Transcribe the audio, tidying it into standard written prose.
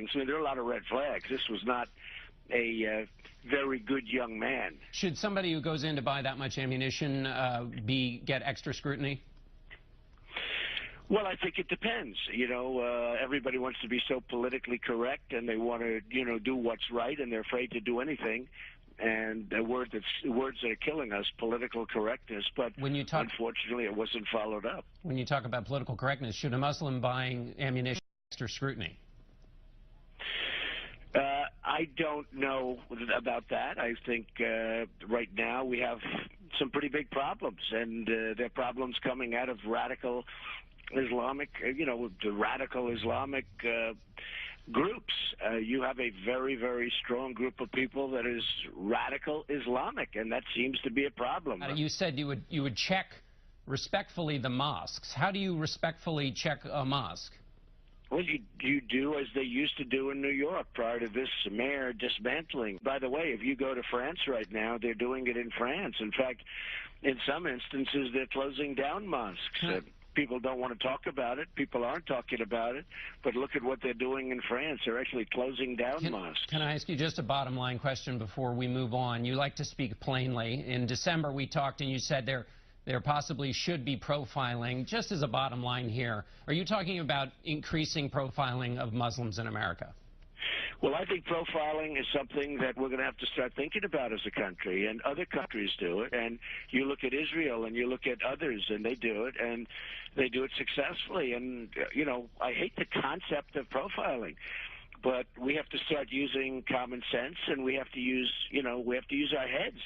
things. I mean, there are a lot of red flags. This was not a very good young man. Should somebody who goes in to buy that much ammunition get extra scrutiny? Well, I think it depends. You know, everybody wants to be so politically correct, and they want to, you know, do what's right, and they're afraid to do anything. And words that are killing us, political correctness. But unfortunately, it wasn't followed up. When you talk about political correctness, should a Muslim buying ammunition get extra scrutiny? I don't know about that. I think right now we have some pretty big problems, and they're problems coming out of radical Islamic, the radical Islamic groups. You have a very, very strong group of people that is radical Islamic, and that seems to be a problem. You said you would check respectfully the mosques. How do you respectfully check a mosque? Well, you do as they used to do in New York prior to this mayor dismantling. By the way, if you go to France right now, they're doing it in France. In fact, in some instances, they're closing down mosques. People don't want to talk about it. People aren't talking about it. But look at what they're doing in France. They're actually closing down mosques. Can I ask you just a bottom line question before we move on? You like to speak plainly. In December, we talked, and you said there possibly should be profiling. Just as a bottom line here, are you talking about increasing profiling of Muslims in America? Well, I think profiling is something that we're going to have to start thinking about as a country, and other countries do it. And you look at Israel and you look at others, and they do it, and they do it successfully. And, I hate the concept of profiling, but we have to start using common sense, and we have to use, our heads.